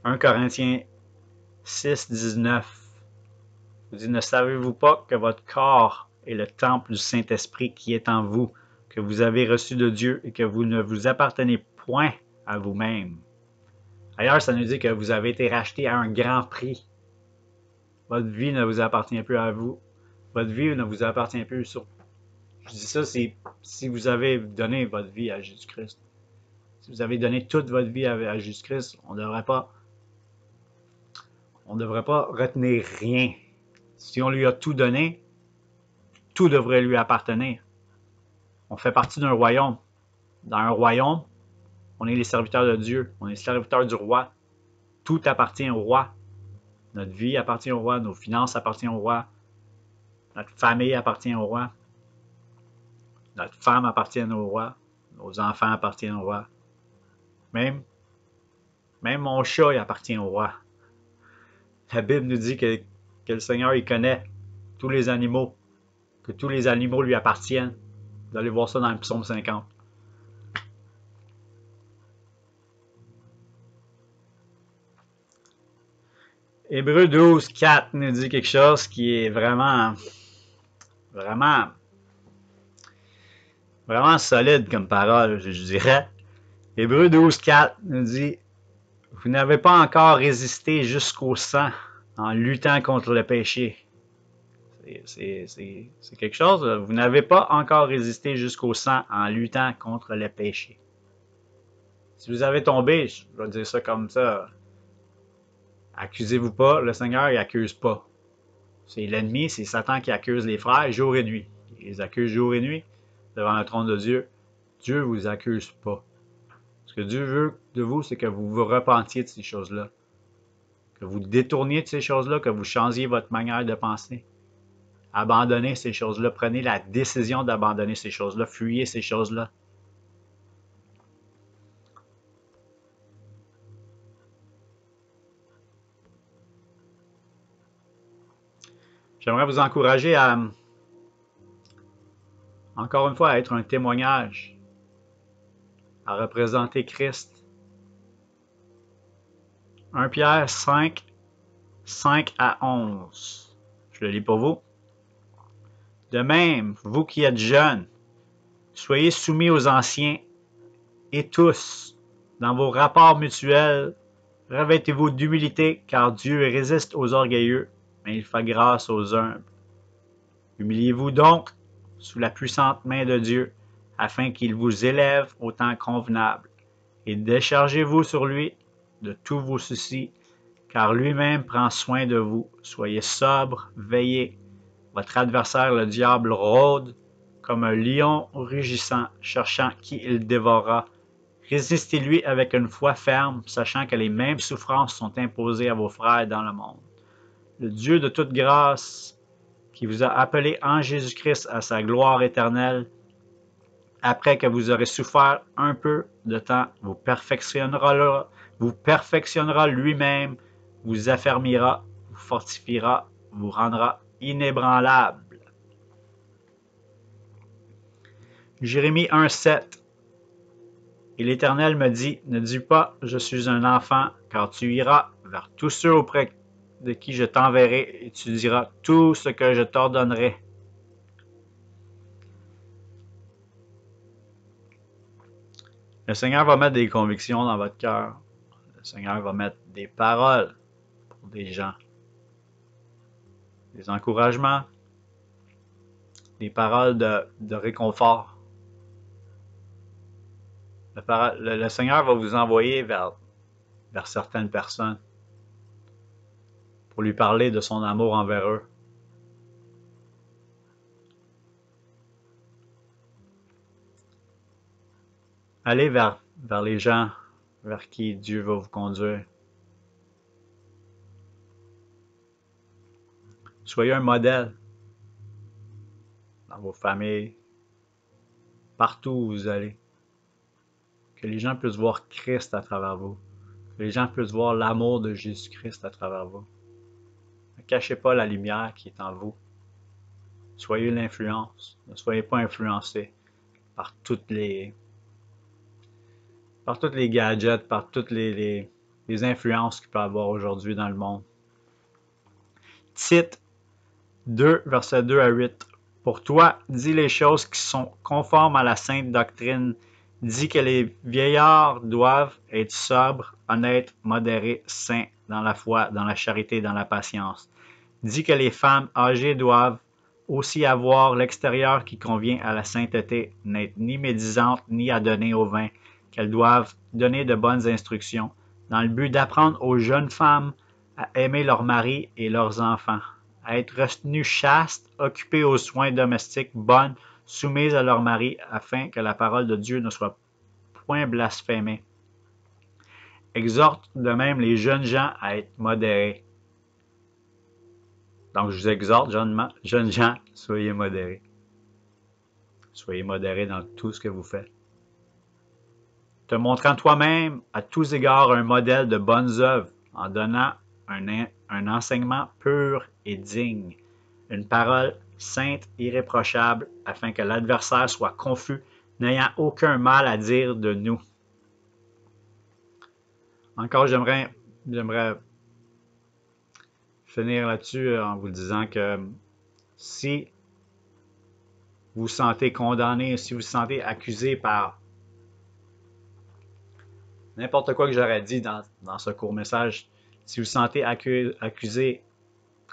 [SPEAKER 1] 1 Corinthiens 6, 19 vous dit, ne savez-vous pas que votre corps est le temple du Saint-Esprit qui est en vous, que vous avez reçu de Dieu et que vous ne vous appartenez point à vous-même. Ailleurs, ça nous dit que vous avez été racheté à un grand prix. Votre vie ne vous appartient plus à vous. Votre vie ne vous appartient plus. Je dis ça, si vous avez donné votre vie à Jésus-Christ. Si vous avez donné toute votre vie à Jésus-Christ, on ne devrait pas retenir rien. Si on lui a tout donné, tout devrait lui appartenir. On fait partie d'un royaume. Dans un royaume, on est les serviteurs de Dieu. On est les serviteurs du roi. Tout appartient au roi. Notre vie appartient au roi. Nos finances appartiennent au roi. Notre famille appartient au roi. Notre femme appartient au roi. Nos enfants appartiennent au roi. Même mon chat, il appartient au roi. La Bible nous dit que le Seigneur, il connaît tous les animaux. Que tous les animaux lui appartiennent. Vous allez voir ça dans le psaume 50. Hébreux 12, 4 nous dit quelque chose qui est vraiment solide comme parole, je dirais. Hébreux 12, 4 nous dit, vous n'avez pas encore résisté jusqu'au sang en luttant contre le péché. C'est quelque chose, vous n'avez pas encore résisté jusqu'au sang en luttant contre le péché. Si vous avez tombé, je vais dire ça comme ça, accusez-vous pas, le Seigneur il accuse pas. C'est l'ennemi, c'est Satan qui accuse les frères jour et nuit. Il les accuse jour et nuit devant le trône de Dieu. Dieu ne vous accuse pas. Ce que Dieu veut de vous, c'est que vous vous repentiez de ces choses-là. Que vous détourniez de ces choses-là, que vous changiez votre manière de penser. Abandonnez ces choses-là. Prenez la décision d'abandonner ces choses-là. Fuyez ces choses-là. J'aimerais vous encourager à, encore une fois, à être un témoignage, à représenter Christ. 1 Pierre 5, 5 à 11. Je le lis pour vous. De même, vous qui êtes jeunes, soyez soumis aux anciens et tous, dans vos rapports mutuels, revêtez-vous d'humilité, car Dieu résiste aux orgueilleux, mais il fait grâce aux humbles. Humiliez-vous donc sous la puissante main de Dieu, afin qu'il vous élève au temps convenable, et déchargez-vous sur lui de tous vos soucis, car lui-même prend soin de vous. Soyez sobre, veillez. Votre adversaire, le diable, rôde comme un lion rugissant, cherchant qui il dévorera. Résistez-lui avec une foi ferme, sachant que les mêmes souffrances sont imposées à vos frères dans le monde. Le Dieu de toute grâce, qui vous a appelé en Jésus-Christ à sa gloire éternelle, après que vous aurez souffert un peu de temps, vous perfectionnera lui-même, vous affermira, vous fortifiera, vous rendra inébranlable. Jérémie 1,7. Et l'Éternel me dit, ne dis pas, je suis un enfant, car tu iras vers tous ceux auprès de qui je t'enverrai, et tu diras tout ce que je t'ordonnerai. Le Seigneur va mettre des convictions dans votre cœur. Le Seigneur va mettre des paroles pour des gens, des encouragements, des paroles de réconfort. Le Seigneur va vous envoyer vers certaines personnes pour lui parler de son amour envers eux. Allez vers les gens vers qui Dieu va vous conduire. Soyez un modèle dans vos familles, partout où vous allez. Que les gens puissent voir Christ à travers vous. Que les gens puissent voir l'amour de Jésus-Christ à travers vous. Ne cachez pas la lumière qui est en vous. Soyez l'influence. Ne soyez pas influencés par par tous les gadgets, par toutes les influences qu'il peut y avoir aujourd'hui dans le monde. Tite 2, versets 2 à 8. Pour toi, dis les choses qui sont conformes à la sainte doctrine. Dis que les vieillards doivent être sobres, honnêtes, modérés, saints dans la foi, dans la charité, dans la patience. Dis que les femmes âgées doivent aussi avoir l'extérieur qui convient à la sainteté, n'être ni médisantes ni adonnées au vin, qu'elles doivent donner de bonnes instructions, dans le but d'apprendre aux jeunes femmes à aimer leurs maris et leurs enfants, à être retenues chastes, occupées aux soins domestiques, bonnes, soumises à leur mari, afin que la parole de Dieu ne soit point blasphémée. Exhorte de même les jeunes gens à être modérés. Donc, je vous exhorte, jeunes gens, soyez modérés. Soyez modérés dans tout ce que vous faites. Te montrant toi-même à tous égards un modèle de bonnes œuvres, en donnant un enseignement pur et digne, une parole sainte, irréprochable, afin que l'adversaire soit confus, n'ayant aucun mal à dire de nous. Encore, j'aimerais finir là-dessus en vous disant que si vous vous sentez condamné, si vous vous sentez accusé par n'importe quoi que j'aurais dit dans ce court message, si vous vous sentez accusé,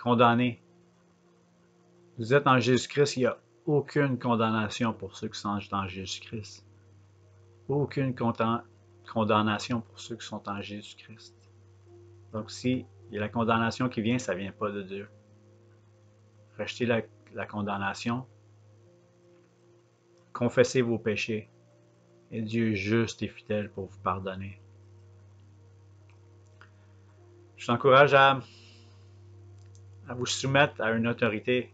[SPEAKER 1] condamné, vous êtes en Jésus-Christ, il n'y a aucune condamnation pour ceux qui sont en Jésus-Christ. Aucune condamnation pour ceux qui sont en Jésus-Christ. Donc si il y a la condamnation qui vient, ça ne vient pas de Dieu. Rejetez la condamnation, confessez vos péchés, et Dieu est juste et fidèle pour vous pardonner. Je vous encourage à vous soumettre à une autorité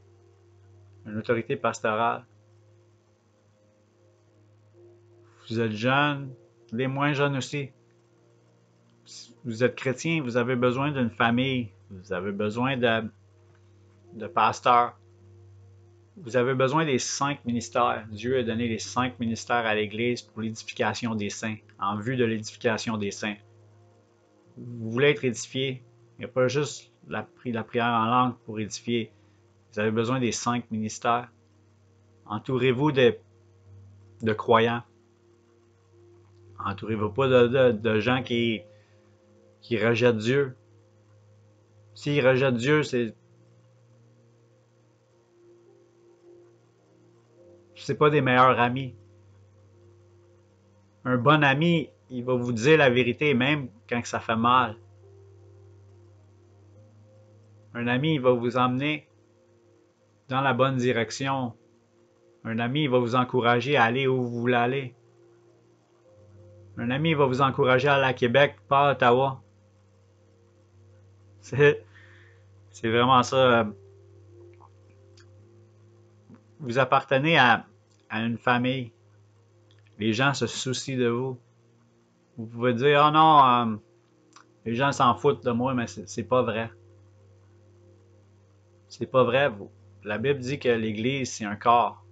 [SPEAKER 1] pastorale. Vous êtes jeune, les moins jeunes aussi. Vous êtes chrétien, vous avez besoin d'une famille, vous avez besoin de pasteurs, vous avez besoin des 5 ministères. Dieu a donné les 5 ministères à l'Église pour l'édification des saints, en vue de l'édification des saints. Vous voulez être édifié, il n'y a pas juste la prière en langue pour édifier. Vous avez besoin des 5 ministères. Entourez-vous de croyants. Entourez-vous pas de gens qui rejettent Dieu. S'ils rejettent Dieu, c'est pas des meilleurs amis. Un bon ami, il va vous dire la vérité même quand ça fait mal. Un ami, il va vous emmener dans la bonne direction. Un ami, il va vous encourager à aller où vous voulez aller. Un ami, il va vous encourager à aller à Québec, pas à Ottawa. C'est vraiment ça. Vous appartenez à une famille. Les gens se soucient de vous. Vous pouvez dire, oh non, les gens s'en foutent de moi, mais c'est pas vrai. C'est pas vrai. La Bible dit que l'Église, c'est un corps.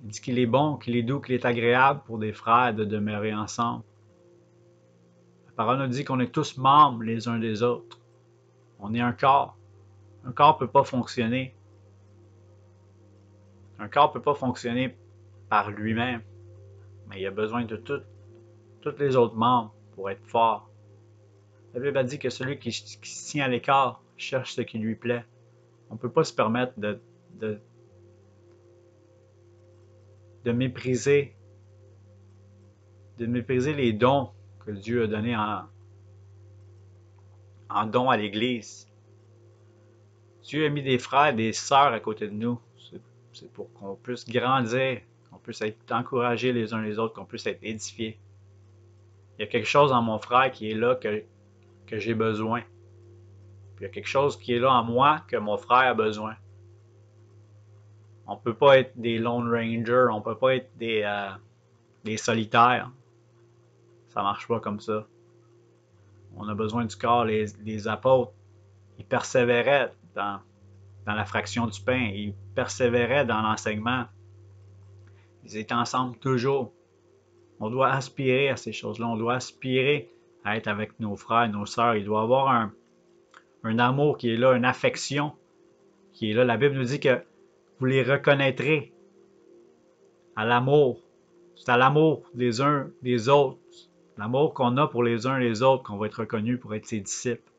[SPEAKER 1] Il dit qu'il est bon, qu'il est doux, qu'il est agréable pour des frères de demeurer ensemble. La parole nous dit qu'on est tous membres les uns des autres. On est un corps. Un corps ne peut pas fonctionner. Un corps ne peut pas fonctionner par lui-même. Mais il a besoin de tous les autres membres pour être fort. La Bible a dit que celui qui se tient à l'écart cherche ce qui lui plaît. On ne peut pas se permettre de, de mépriser, de mépriser les dons que Dieu a donnés en dons à l'Église. Dieu a mis des frères et des sœurs à côté de nous. C'est pour qu'on puisse grandir, qu'on puisse être encouragés les uns les autres, qu'on puisse être édifiés. Il y a quelque chose en mon frère qui est là que j'ai besoin. Puis il y a quelque chose qui est là en moi que mon frère a besoin. On ne peut pas être des Lone Rangers, on ne peut pas être des solitaires. Ça ne marche pas comme ça. On a besoin du corps. Les apôtres, ils persévéraient dans la fraction du pain. Ils persévéraient dans l'enseignement. Ils étaient ensemble toujours. On doit aspirer à ces choses-là. On doit aspirer à être avec nos frères, nos sœurs. Il doit y avoir un amour qui est là, une affection qui est là. La Bible nous dit que vous les reconnaîtrez à l'amour. C'est à l'amour des uns des autres. L'amour qu'on a pour les uns et les autres qu'on va être reconnu pour être ses disciples.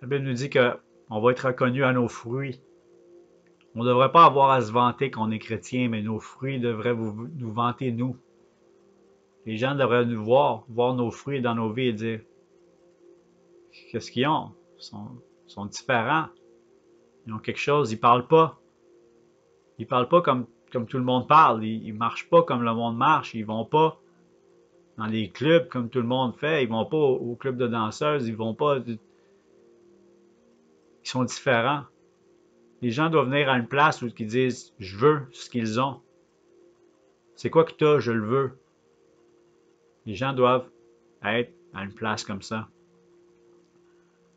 [SPEAKER 1] La Bible nous dit qu'on va être reconnu à nos fruits. On ne devrait pas avoir à se vanter qu'on est chrétien, mais nos fruits devraient nous vanter nous. Les gens devraient nous voir nos fruits dans nos vies et dire qu'est-ce qu'ils ont? Ils sont différents. Ils ont quelque chose, ils parlent pas. Ils parlent pas comme tout le monde parle. Ils marchent pas comme le monde marche. Ils vont pas dans les clubs comme tout le monde fait. Ils vont pas au club de danseuses. Ils vont pas. Ils sont différents. Les gens doivent venir à une place où ils disent je veux ce qu'ils ont. C'est quoi que tu as? Je le veux. Les gens doivent être à une place comme ça.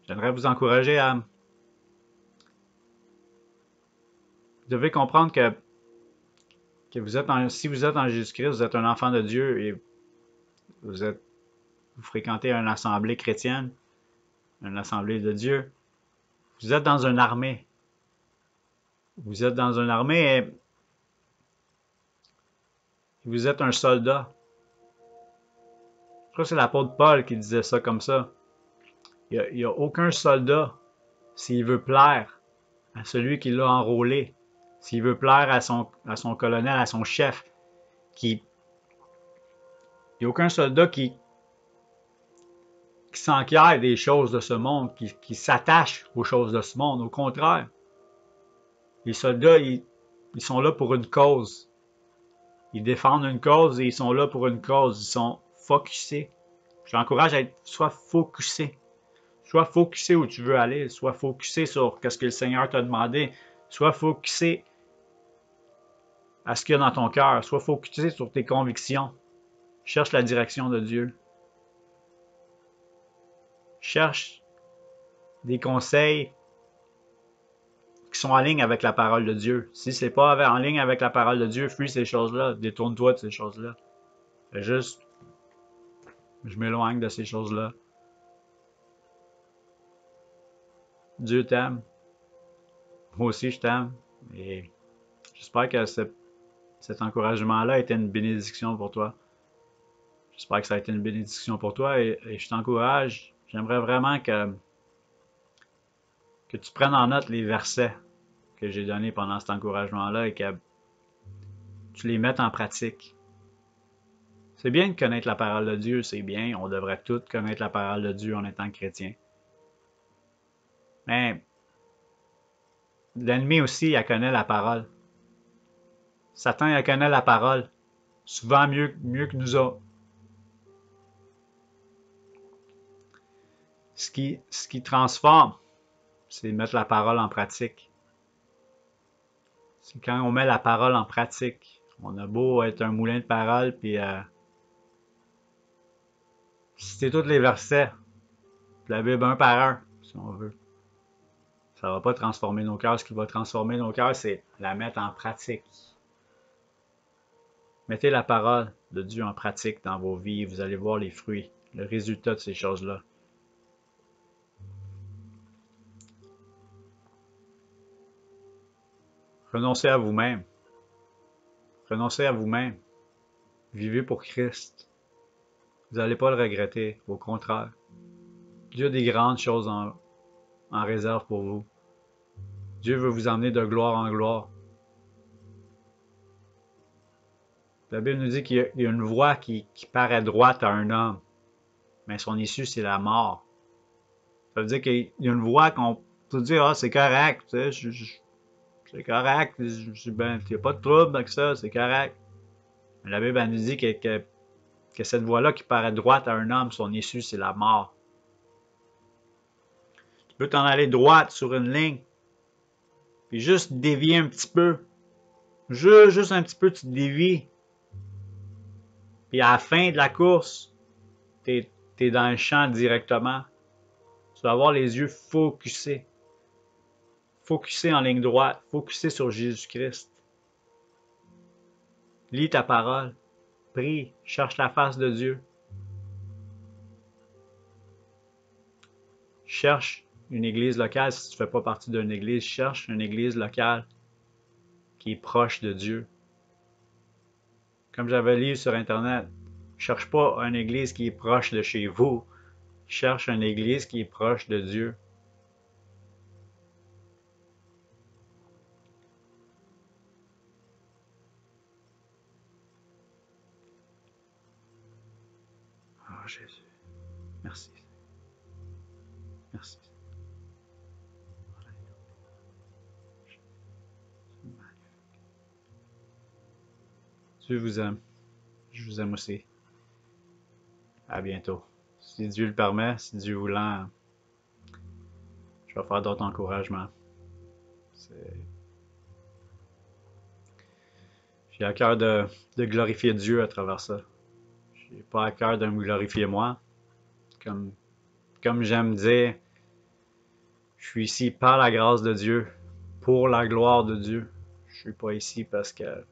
[SPEAKER 1] J'aimerais vous encourager à... Vous devez comprendre que si vous êtes en Jésus-Christ, vous êtes un enfant de Dieu et vous fréquentez une assemblée chrétienne, une assemblée de Dieu. Vous êtes dans une armée. Vous êtes dans une armée et vous êtes un soldat. Je crois que c'est l'apôtre Paul qui disait ça comme ça. Il n'y a aucun soldat, s'il veut plaire à celui qui l'a enrôlé, s'il veut plaire à son colonel, à son chef, il n'y a aucun soldat qui s'enquiert des choses de ce monde, qui s'attache aux choses de ce monde. Au contraire, les soldats, ils sont là pour une cause. Ils défendent une cause et ils sont là pour une cause. Ils sont focusés. Je t'encourage à être soit focusé. Sois focusé où tu veux aller. Sois focusé sur ce que le Seigneur t'a demandé. Sois focusé à ce qu'il y a dans ton cœur. Sois focusé sur tes convictions. Cherche la direction de Dieu. Cherche des conseils qui sont en ligne avec la parole de Dieu. Si ce n'est pas en ligne avec la parole de Dieu, fuis ces choses-là. Détourne-toi de ces choses-là. Fais juste, je m'éloigne de ces choses-là. Dieu t'aime. Moi aussi, je t'aime. Et j'espère que cet encouragement-là a été une bénédiction pour toi. J'espère que ça a été une bénédiction pour toi et je t'encourage. J'aimerais vraiment que tu prennes en note les versets que j'ai donnés pendant cet encouragement-là et que tu les mettes en pratique. C'est bien de connaître la parole de Dieu, c'est bien. On devrait tous connaître la parole de Dieu en étant chrétien. Mais l'ennemi aussi, il connaît la parole. Satan, il connaît la parole. Souvent mieux que nous autres. Ce qui transforme, c'est mettre la parole en pratique. C'est quand on met la parole en pratique. On a beau être un moulin de parole, puis citer tous les versets, la Bible un par un, si on veut. Ça ne va pas transformer nos cœurs. Ce qui va transformer nos cœurs, c'est la mettre en pratique. Mettez la parole de Dieu en pratique dans vos vies et vous allez voir les fruits, le résultat de ces choses-là. Renoncez à vous-même. Renoncez à vous-même. Vivez pour Christ. Vous n'allez pas le regretter. Au contraire, Dieu a des grandes choses en réserve pour vous. Dieu veut vous emmener de gloire en gloire. La Bible nous dit qu'il y a une voie qui paraît droite à un homme, mais son issue, c'est la mort. Ça veut dire qu'il y a une voie qu'on peut dire, ah, c'est correct, tu sais, c'est correct, ben, il n'y a pas de trouble avec ça, c'est correct. Mais la Bible elle nous dit que cette voie-là qui paraît droite à un homme, son issue, c'est la mort. Tu peux t'en aller droite sur une ligne, puis juste dévier un petit peu. Juste un petit peu, tu te dévies. Puis à la fin de la course, t'es dans le champ directement. Tu vas avoir les yeux focusés. Focusés en ligne droite. Focusés sur Jésus-Christ. Lis ta parole. Prie. Cherche la face de Dieu. Cherche une église locale. Si tu ne fais pas partie d'une église, cherche une église locale qui est proche de Dieu. Comme j'avais lu sur Internet, cherche pas une église qui est proche de chez vous. Cherche une église qui est proche de Dieu. Oh Jésus, merci. Merci. Dieu vous aime. Je vous aime aussi. À bientôt. Si Dieu le permet, si Dieu voulant, je vais faire d'autres encouragements. J'ai à cœur de glorifier Dieu à travers ça. J'ai pas à cœur de me glorifier moi. Comme j'aime dire, je suis ici par la grâce de Dieu, pour la gloire de Dieu. Je suis pas ici parce que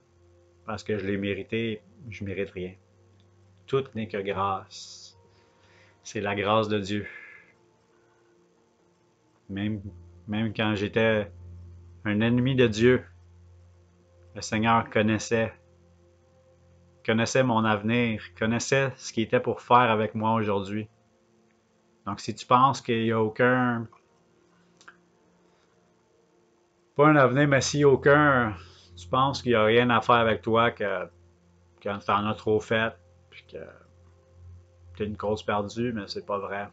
[SPEAKER 1] je l'ai mérité, je mérite rien. Tout n'est que grâce. C'est la grâce de Dieu. Même, même quand j'étais un ennemi de Dieu, le Seigneur connaissait mon avenir, connaissait ce qu'il était pour faire avec moi aujourd'hui. Donc si tu penses qu'il n'y a aucun, pas un avenir, mais s'il n'y a aucun, tu penses qu'il n'y a rien à faire avec toi, que tu en as trop fait, puis que tu es une cause perdue, mais c'est pas vrai.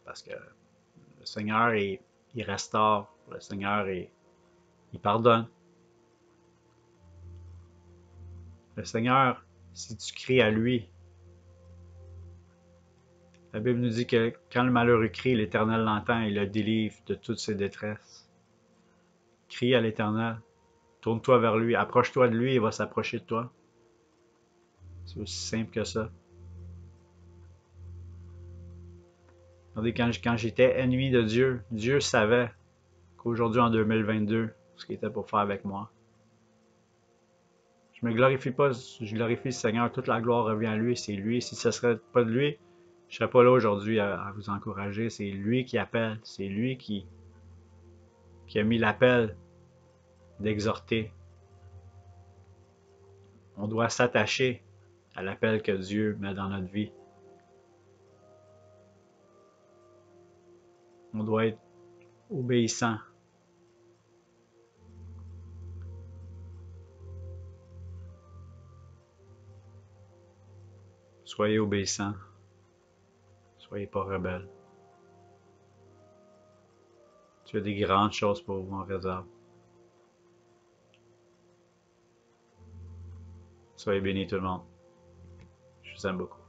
[SPEAKER 1] Parce que le Seigneur, il restaure, le Seigneur, il pardonne. Le Seigneur, si tu cries à lui, la Bible nous dit que quand le malheureux crie, l'Éternel l'entend et le délivre de toutes ses détresses. Crie à l'Éternel, tourne-toi vers lui, approche-toi de lui, il va s'approcher de toi. C'est aussi simple que ça. Regardez, quand j'étais ennemi de Dieu, Dieu savait qu'aujourd'hui, en 2022, ce qu'il était pour faire avec moi. Je me glorifie pas, je glorifie le Seigneur, toute la gloire revient à lui, c'est lui. Si ce ne serait pas de lui, je ne serais pas là aujourd'hui à vous encourager. C'est lui qui appelle, c'est lui qui a mis l'appel d'exhorter. On doit s'attacher à l'appel que Dieu met dans notre vie. On doit être obéissant. Soyez obéissants. Soyez pas rebelles. Tu as des grandes choses pour vous en réserve. Soyez bénis tout le monde. Je vous aime beaucoup.